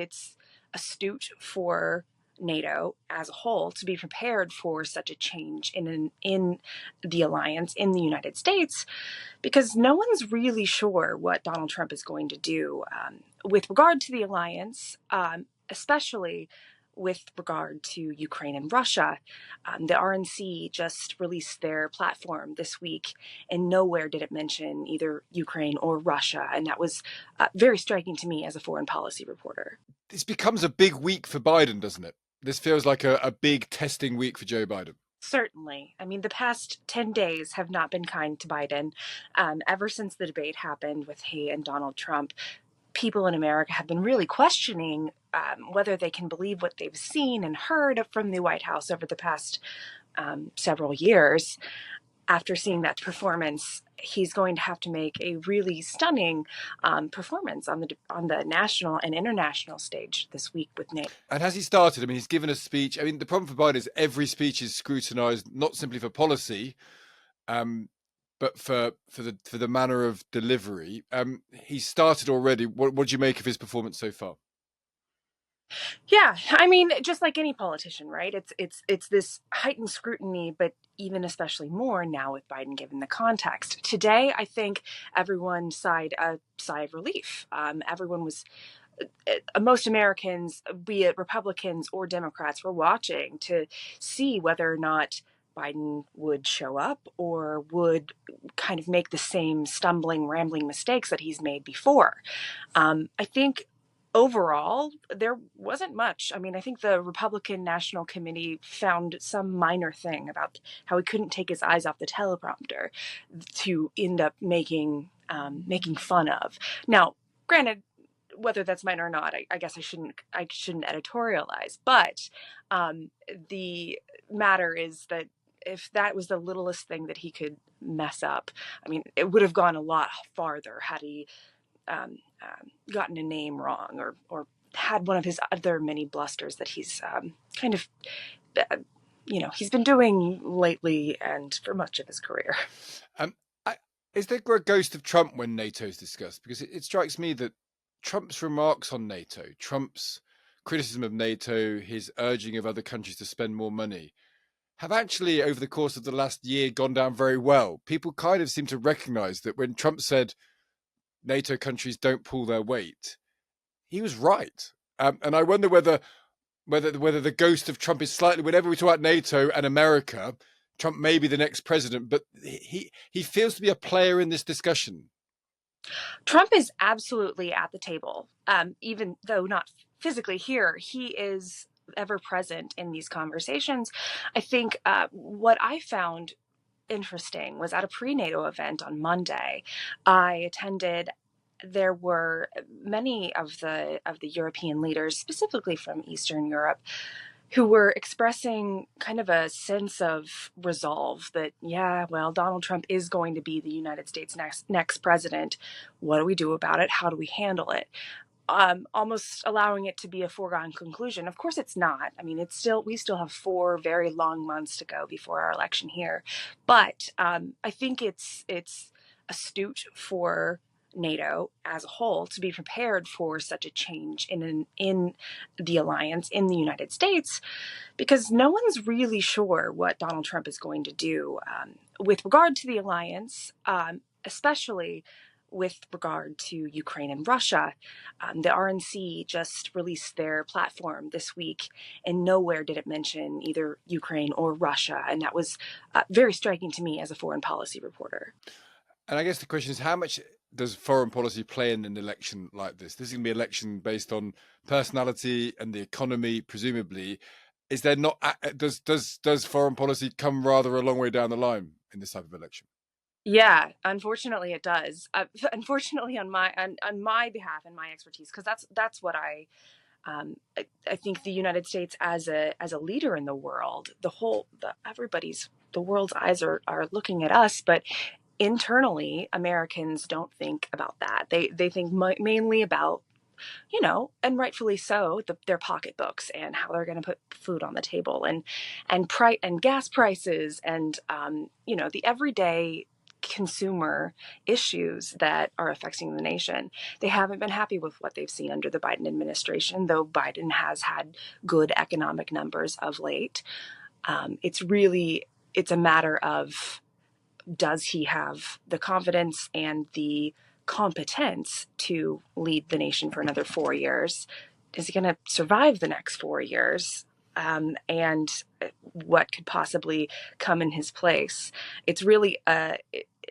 it's astute for NATO as a whole to be prepared for such a change in the alliance in the United States, because no one's really sure what Donald Trump is going to do with regard to the alliance, especially with regard to Ukraine and Russia. The RNC just released their platform this week, and nowhere did it mention either Ukraine or Russia. And that was very striking to me as a foreign policy reporter. This becomes a big week for Biden, doesn't it? This feels like a big testing week for Joe Biden. Certainly. I mean, the past 10 days have not been kind to Biden. Ever since the debate happened with he and Donald Trump, people in America have been really questioning whether they can believe what they've seen and heard from the White House over the past several years. After seeing that performance, he's going to have to make a really stunning performance on the national and international stage this week with Nato. And has he started? I mean, he's given a speech. I mean, the problem for Biden is every speech is scrutinized, not simply for policy, but for the manner of delivery. He's started already. What do you make of his performance so far? Yeah, I mean, just like any politician, right? It's this heightened scrutiny, but even especially more now with Biden given the context. Today, I think everyone sighed a sigh of relief. Everyone was most Americans, be it Republicans or Democrats, were watching to see whether or not Biden would show up or would kind of make the same stumbling, rambling mistakes that he's made before. I think overall, there wasn't much. I mean, I think the Republican National Committee found some minor thing about how he couldn't take his eyes off the teleprompter to end up making fun of. Now, granted, whether that's minor or not, I guess I shouldn't editorialize. But the matter is that if that was the littlest thing that he could mess up, I mean, it would have gone a lot farther had he gotten a name wrong or had one of his other many blusters that he's kind of, he's been doing lately and for much of his career. Is there a ghost of Trump when NATO is discussed? Because it strikes me that Trump's remarks on NATO, Trump's criticism of NATO, his urging of other countries to spend more money, have actually, over the course of the last year, gone down very well. People kind of seem to recognize that when Trump said NATO countries don't pull their weight, he was right. And I wonder whether the ghost of Trump is slightly, whenever we talk about NATO and America, Trump may be the next president, but he feels to be a player in this discussion. Trump is absolutely at the table, even though not physically here. He is ever present in these conversations. I think what I found interesting was at a pre-NATO event on Monday I attended. There were many of the European leaders, specifically from Eastern Europe, who were expressing kind of a sense of resolve that, yeah, well, Donald Trump is going to be the United States next president. What do we do about it? How do we handle it? Almost allowing it to be a foregone conclusion. Of course it's not. I mean, we still have 4 very long months to go before our election here. But I think it's astute for NATO as a whole to be prepared for such a change in the alliance in the United States, because no one's really sure what Donald Trump is going to do with regard to the alliance, especially with regard to Ukraine and Russia. The RNC just released their platform this week, and nowhere did it mention either Ukraine or Russia. And that was very striking to me as a foreign policy reporter. And I guess the question is, how much does foreign policy play in an election like this? This is going to be an election based on personality and the economy, presumably. Is there not? Does foreign policy come rather a long way down the line in this type of election? Yeah, unfortunately, it does. Unfortunately, on my behalf and my expertise, because that's what I think the United States as a leader in the world, the world's eyes are looking at us, but internally, Americans don't think about that. They think mainly about, and rightfully so, their pocketbooks and how they're going to put food on the table and gas prices and the everyday consumer issues that are affecting the nation. They haven't been happy with what they've seen under the Biden administration, though Biden has had good economic numbers of late. It's a matter of, does he have the confidence and the competence to lead the nation for another 4 years? Is he going to survive the next 4 years? And what could possibly come in his place? It's really,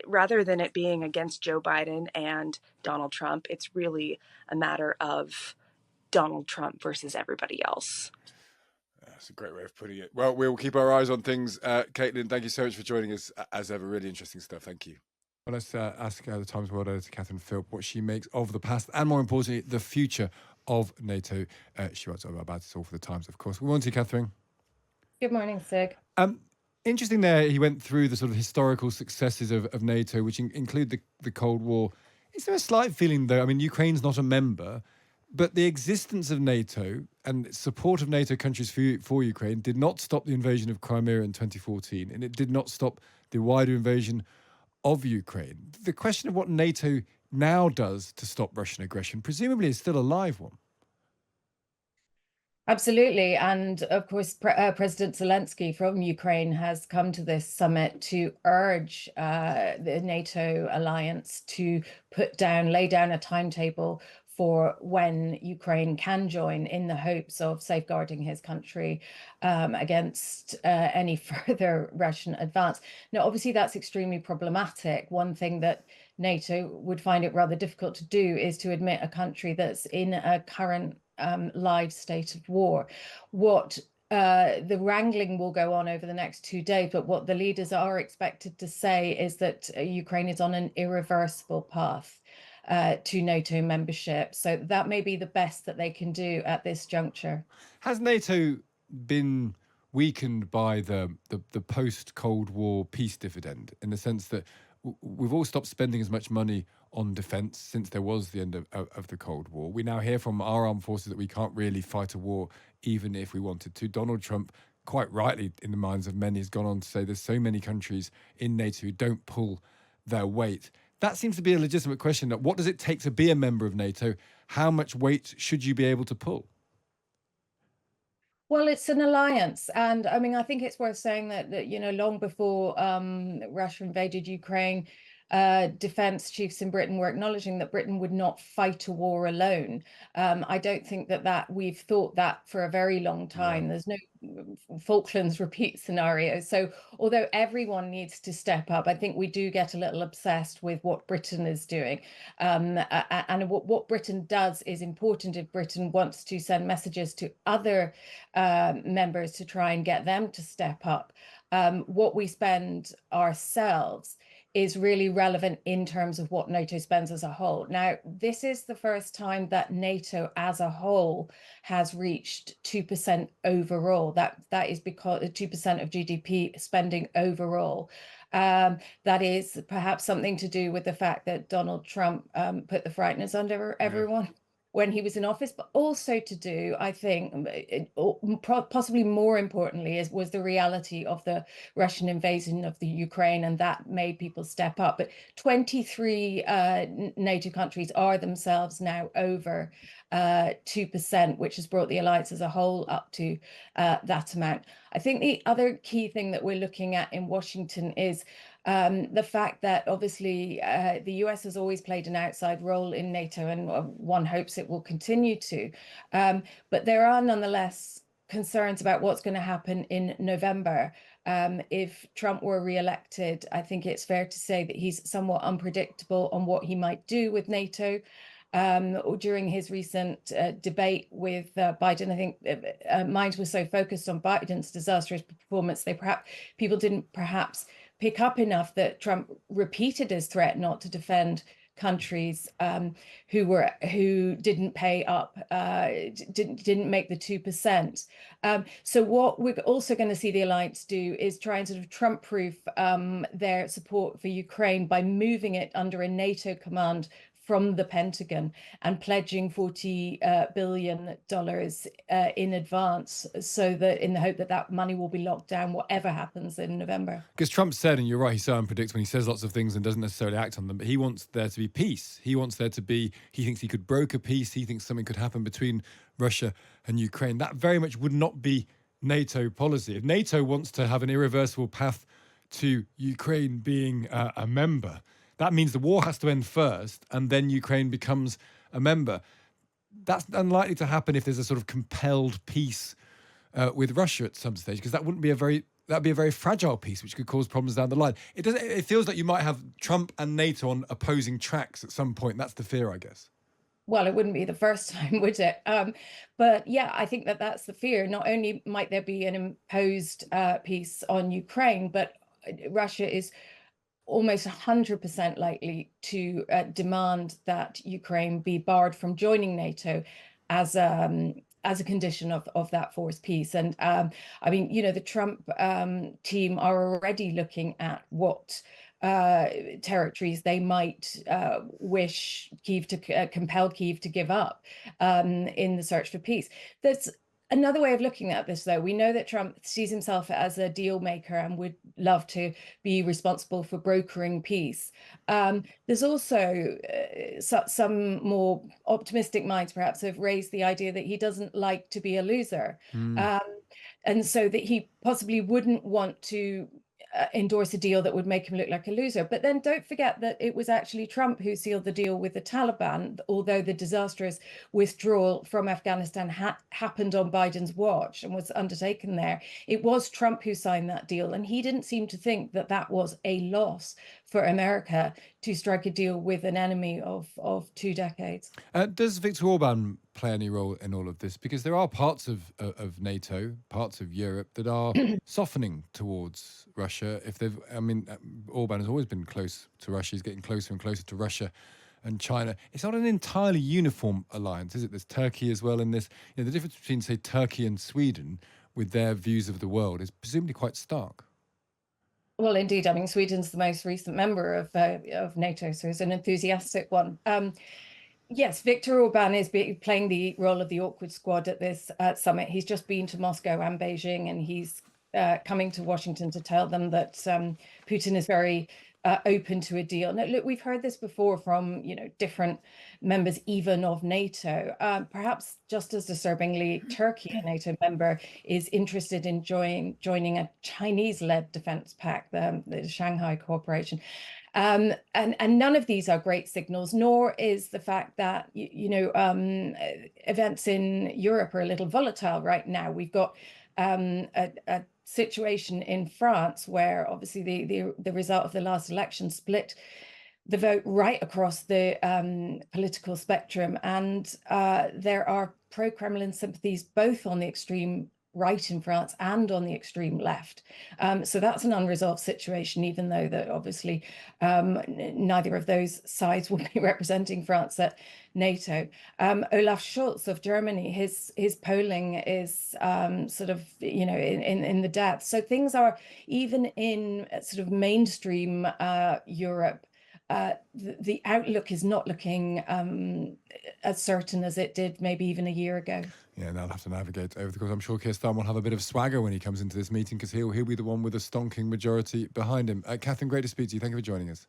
rather than it being against Joe Biden and Donald Trump, it's really a matter of Donald Trump versus everybody else. That's a great way of putting it. Well, we'll keep our eyes on things. Caitlin, thank you so much for joining us as ever. Really interesting stuff. Thank you. Well, let's ask the Times World editor, Catherine Philp, what she makes of the past and, more importantly, the future of NATO. She writes about it all for the Times, of course. Good morning to you, Catherine. Good morning, Sig. Interesting there, he went through the sort of historical successes of NATO, which include the Cold War. Is there a slight feeling, though, I mean, Ukraine's not a member, but the existence of NATO and support of NATO countries for Ukraine did not stop the invasion of Crimea in 2014, and it did not stop the wider invasion of Ukraine. The question of what NATO now does to stop Russian aggression presumably is still a live one. Absolutely. And of course, President Zelensky from Ukraine has come to this summit to urge the NATO alliance to lay down a timetable for when Ukraine can join, in the hopes of safeguarding his country against any further Russian advance. Now, obviously, that's extremely problematic. One thing that NATO would find it rather difficult to do is to admit a country that's in a current live state of war. The wrangling will go on over the next 2 days, but what the leaders are expected to say is that Ukraine is on an irreversible path to NATO membership. So that may be the best that they can do at this juncture. Has NATO been weakened by the post-Cold War peace dividend, in the sense that we've all stopped spending as much money on defence since there was the end of the Cold War? We now hear from our armed forces that we can't really fight a war even if we wanted to. Donald Trump, quite rightly in the minds of many, has gone on to say there's so many countries in NATO who don't pull their weight. That seems to be a legitimate question. What does it take to be a member of NATO? How much weight should you be able to pull? Well, it's an alliance. And I mean, I think it's worth saying that long before Russia invaded Ukraine, defense chiefs in Britain were acknowledging that Britain would not fight a war alone. I don't think that we've thought that for a very long time. Yeah. There's no Falklands repeat scenario. So although everyone needs to step up, I think we do get a little obsessed with what Britain is doing. And what Britain does is important if Britain wants to send messages to other members to try and get them to step up. What we spend ourselves is really relevant in terms of what NATO spends as a whole. Now, this is the first time that NATO as a whole has reached 2% overall. That is because 2% of GDP spending overall. That is perhaps something to do with the fact that Donald Trump put the frighteners under everyone. Yeah. When he was in office, but also to do, I think, possibly more importantly, was the reality of the Russian invasion of the Ukraine, and that made people step up. But 23 NATO countries are themselves now over 2%, which has brought the alliance as a whole up to that amount. I think the other key thing that we're looking at in Washington is the fact that obviously the US has always played an outside role in NATO, and one hopes it will continue to. But there are nonetheless concerns about what's going to happen in November. If Trump were re-elected, I think it's fair to say that he's somewhat unpredictable on what he might do with NATO. During his recent debate with Biden, I think minds were so focused on Biden's disastrous performance, people didn't perhaps pick up enough that Trump repeated his threat not to defend countries who didn't pay up, didn't make the 2%. So what we're also going to see the alliance do is try and sort of Trump-proof their support for Ukraine by moving it under a NATO command from the Pentagon and pledging $40 billion in advance, so that in the hope that that money will be locked down whatever happens in November. Because Trump said, and you're right, he's so unpredictable, he says lots of things and doesn't necessarily act on them, but he wants there to be peace. He wants there to be, he thinks he could broker peace. He thinks something could happen between Russia and Ukraine. That very much would not be NATO policy. If NATO wants to have an irreversible path to Ukraine being a member, that means the war has to end first and then Ukraine becomes a member. That's unlikely to happen if there's a sort of compelled peace with Russia at some stage, because that'd be a very fragile peace, which could cause problems down the line. It feels like you might have Trump and NATO on opposing tracks at some point. That's the fear, I guess. Well, it wouldn't be the first time, would it? But yeah, I think that that's the fear. Not only might there be an imposed peace on Ukraine, but Russia is almost 100% likely to demand that Ukraine be barred from joining NATO as a condition of that forced peace. And I mean, you know, the Trump team are already looking at what territories they might wish Kyiv to compel Kyiv to give up in the search for peace. There's another way of looking at this, though. We know that Trump sees himself as a deal maker and would love to be responsible for brokering peace. There's also some more optimistic minds perhaps have raised the idea that he doesn't like to be a loser. And so that he possibly wouldn't want to endorse a deal that would make him look like a loser. But then don't forget that it was actually Trump who sealed the deal with the Taliban, although the disastrous withdrawal from Afghanistan happened on Biden's watch and was undertaken there. It was Trump who signed that deal, and he didn't seem to think that that was a loss for America to strike a deal with an enemy of 2 decades. Does Viktor Orban play any role in all of this? Because there are parts of NATO, parts of Europe that are softening towards Russia. Orban has always been close to Russia. He's getting closer and closer to Russia and China. It's not an entirely uniform alliance, is it? There's Turkey as well in this. You know, the difference between, say, Turkey and Sweden with their views of the world is presumably quite stark. Well, indeed. I mean, Sweden's the most recent member of NATO, so it's an enthusiastic one. Yes, Viktor Orban is playing the role of the awkward squad at this summit. He's just been to Moscow and Beijing, and he's coming to Washington to tell them that Putin is very open to a deal. Now, look, we've heard this before from, you know, different members, even of NATO. Perhaps just as disturbingly, Turkey, a NATO member, is interested in joining a Chinese-led defense pact, the Shanghai Cooperation. And none of these are great signals, nor is the fact that, events in Europe are a little volatile right now. We've got a situation in France where obviously the result of the last election split the vote right across the political spectrum, and there are pro-Kremlin sympathies both on the extreme right in France and on the extreme left. So that's an unresolved situation, even though that obviously neither of those sides will be representing France at NATO. Olaf Scholz of Germany, his polling is sort of, in the depths. So things are, even in sort of mainstream Europe, the outlook is not looking as certain as it did maybe even a year ago. Yeah, and they'll have to navigate over the course. I'm sure Keir Starmer will have a bit of swagger when he comes into this meeting, because he'll be the one with a stonking majority behind him. Catherine, great to speak to you. Thank you for joining us.